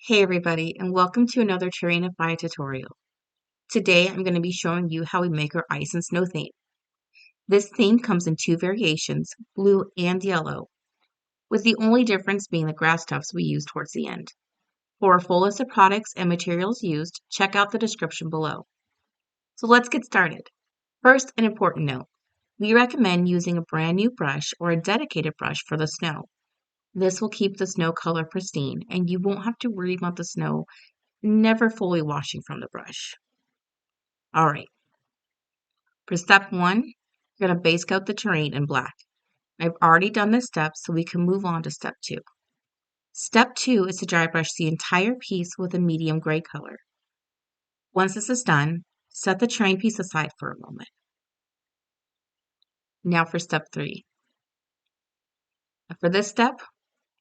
Hey everybody, and welcome to another Terrainify tutorial. Today I'm going to be showing you how we make our ice and snow theme. This theme comes in two variations, blue and yellow, with the only difference being the grass tufts we use towards the end. For a full list of products and materials used, check out the description below. So let's get started. First, an important note. We recommend using a brand new brush or a dedicated brush for the snow. This will keep the snow color pristine and you won't have to worry about the snow never fully washing from the brush. All right, for step one, you're going to base coat the terrain in black. I've already done this step, so we can move on to step two. Step two is to dry brush the entire piece with a medium gray color. Once this is done, set the terrain piece aside for a moment. Now for step three. For this step,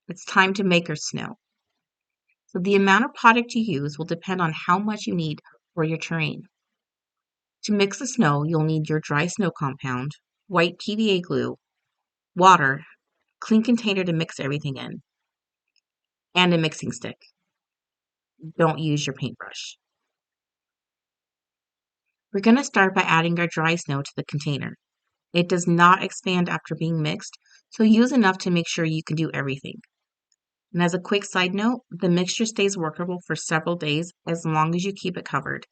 it's time to make our snow. So the amount of product you use will depend on how much you need for your terrain. To mix the snow, you'll need your dry snow compound, white PVA glue, water, clean container to mix everything in, and a mixing stick. Don't use your paintbrush. We're going to start by adding our dry snow to the container. It does not expand after being mixed, so use enough to make sure you can do everything. And as a quick side note, the mixture stays workable for several days as long as you keep it covered.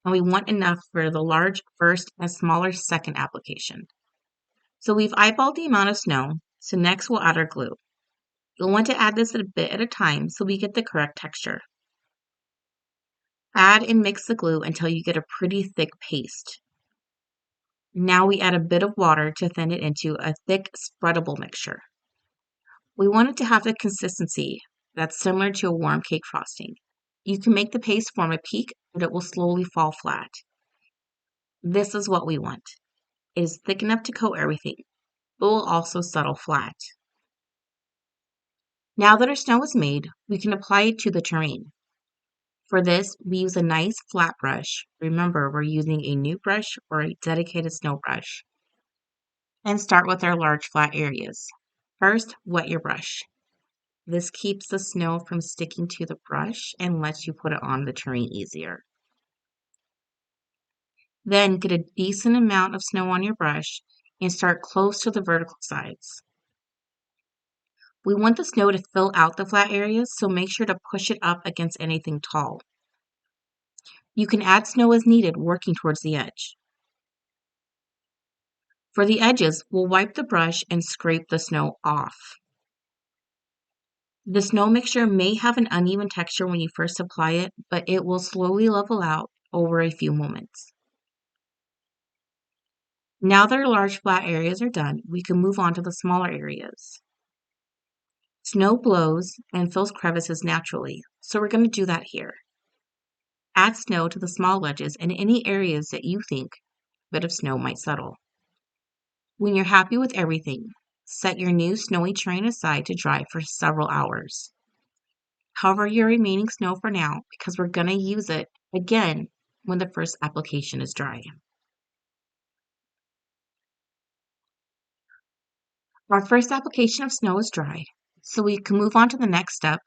And we want enough for the large first and smaller second application. So we've eyeballed the amount of snow, so next we'll add our glue. You'll want to add this a bit at a time so we get the correct texture. Add and mix the glue until you get a pretty thick paste. Now we add a bit of water to thin it into a thick, spreadable mixture. We want it to have the consistency that's similar to a warm cake frosting. You can make the paste form a peak, but it will slowly fall flat. This is what we want. It is thick enough to coat everything, but will also settle flat. Now that our snow is made, we can apply it to the terrain. For this, we use a nice flat brush. Remember, we're using a new brush or a dedicated snow brush. And start with our large flat areas. First, wet your brush. This keeps the snow from sticking to the brush and lets you put it on the terrain easier. Then get a decent amount of snow on your brush and start close to the vertical sides. We want the snow to fill out the flat areas, so make sure to push it up against anything tall. You can add snow as needed, working towards the edge. For the edges, we'll wipe the brush and scrape the snow off. The snow mixture may have an uneven texture when you first apply it, but it will slowly level out over a few moments. Now that our large flat areas are done, we can move on to the smaller areas. Snow blows and fills crevices naturally, so we're going to do that here. Add snow to the small ledges and any areas that you think a bit of snow might settle. When you're happy with everything, set your new snowy terrain aside to dry for several hours. Cover your remaining snow for now because we're going to use it again when the first application is dry. Our first application of snow is dry, so we can move on to the next step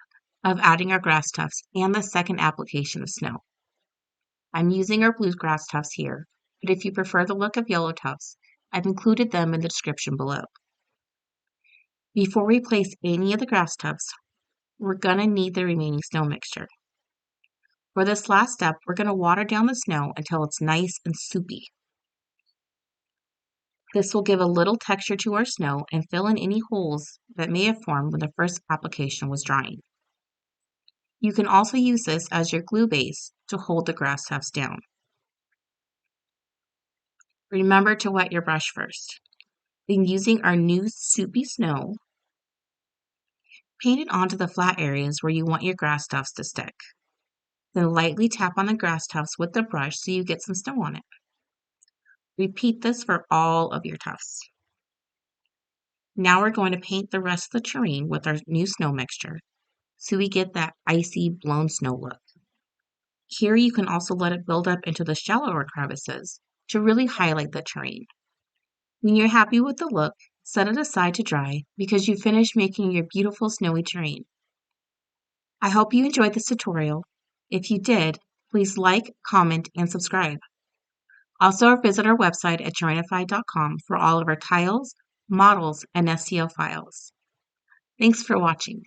of adding our grass tufts and the second application of snow. I'm using our blue grass tufts here, but if you prefer the look of yellow tufts, I've included them in the description below. Before we place any of the grass tufts, we're going to need the remaining snow mixture. For this last step, we're going to water down the snow until it's nice and soupy. This will give a little texture to our snow and fill in any holes that may have formed when the first application was drying. You can also use this as your glue base to hold the grass tufts down. Remember to wet your brush first. Then using our new soupy snow, paint it onto the flat areas where you want your grass tufts to stick. Then lightly tap on the grass tufts with the brush so you get some snow on it. Repeat this for all of your tufts. Now we're going to paint the rest of the terrain with our new snow mixture so we get that icy blown snow look. Here you can also let it build up into the shallower crevices to really highlight the terrain. When you're happy with the look, set it aside to dry because you finished making your beautiful snowy terrain. I hope you enjoyed this tutorial. If you did, please like, comment, and subscribe. Also visit our website at terrainify.com for all of our tiles, models, and STL files. Thanks for watching.